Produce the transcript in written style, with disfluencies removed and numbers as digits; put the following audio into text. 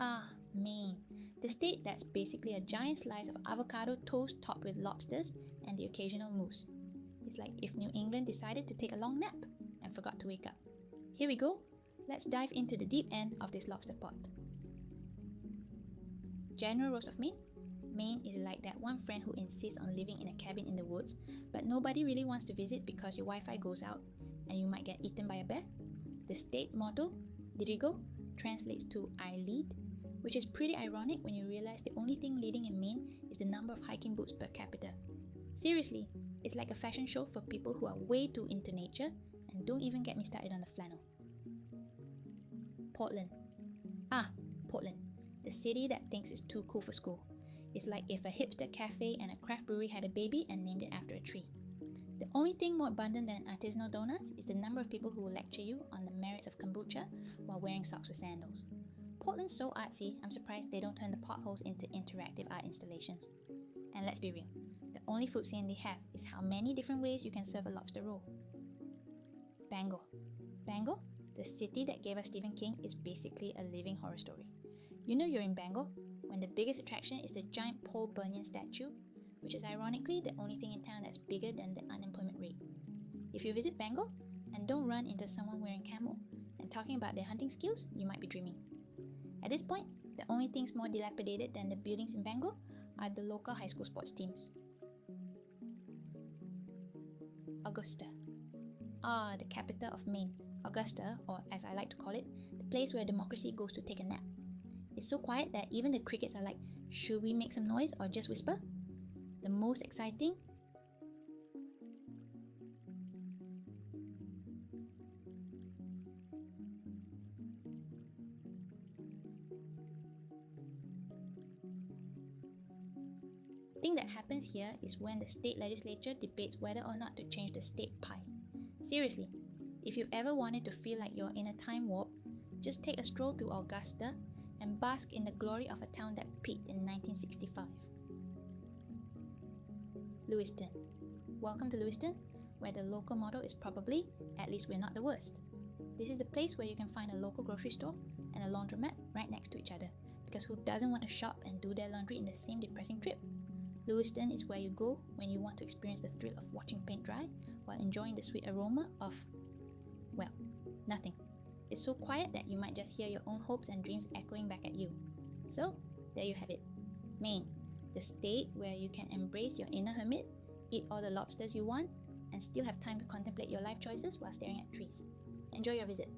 Ah, Maine, the state that's basically a giant slice of avocado toast topped with lobsters and the occasional moose. It's like if New England decided to take a long nap and forgot to wake up. Here we go, let's dive into the deep end of this lobster pot. General Roast of Maine? Maine is like that one friend who insists on living in a cabin in the woods, but nobody really wants to visit because your Wi-Fi goes out and you might get eaten by a bear. The state motto, Dirigo, translates to I lead, which is pretty ironic when you realize the only thing leading in Maine is the number of hiking boots per capita. Seriously, it's like a fashion show for people who are way too into nature, and don't even get me started on the flannel. Portland. Portland, the city that thinks it's too cool for school. It's like if a hipster cafe and a craft brewery had a baby and named it after a tree. The only thing more abundant than artisanal donuts is the number of people who will lecture you on the merits of kombucha while wearing socks with sandals. Portland's so artsy, I'm surprised they don't turn the potholes into interactive art installations. And let's be real, the only food scene they have is how many different ways you can serve a lobster roll. Bangor. Bangor, the city that gave us Stephen King, is basically a living horror story. You know you're in Bangor when the biggest attraction is the giant Paul Bunyan statue, which is ironically the only thing in town that's bigger than the unemployment rate. If you visit Bangor and don't run into someone wearing camo and talking about their hunting skills, you might be dreaming. At this point, the only things more dilapidated than the buildings in Bangor are the local high school sports teams. Augusta. The capital of Maine. Augusta, or as I like to call it, the place where democracy goes to take a nap. It's so quiet that even the crickets are like, should we make some noise or just whisper? The most exciting thing that happens here is when the state legislature debates whether or not to change the state pie. Seriously, if you've ever wanted to feel like you're in a time warp, just take a stroll through Augusta and bask in the glory of a town that peaked in 1965. Lewiston. Welcome to Lewiston, where the local motto is probably, at least we're not the worst. This is the place where you can find a local grocery store and a laundromat right next to each other, because who doesn't want to shop and do their laundry in the same depressing trip? Lewiston is where you go when you want to experience the thrill of watching paint dry while enjoying the sweet aroma of, well, nothing. It's so quiet that you might just hear your own hopes and dreams echoing back at you. So, there you have it. Maine, the state where you can embrace your inner hermit, eat all the lobsters you want, and still have time to contemplate your life choices while staring at trees. Enjoy your visit.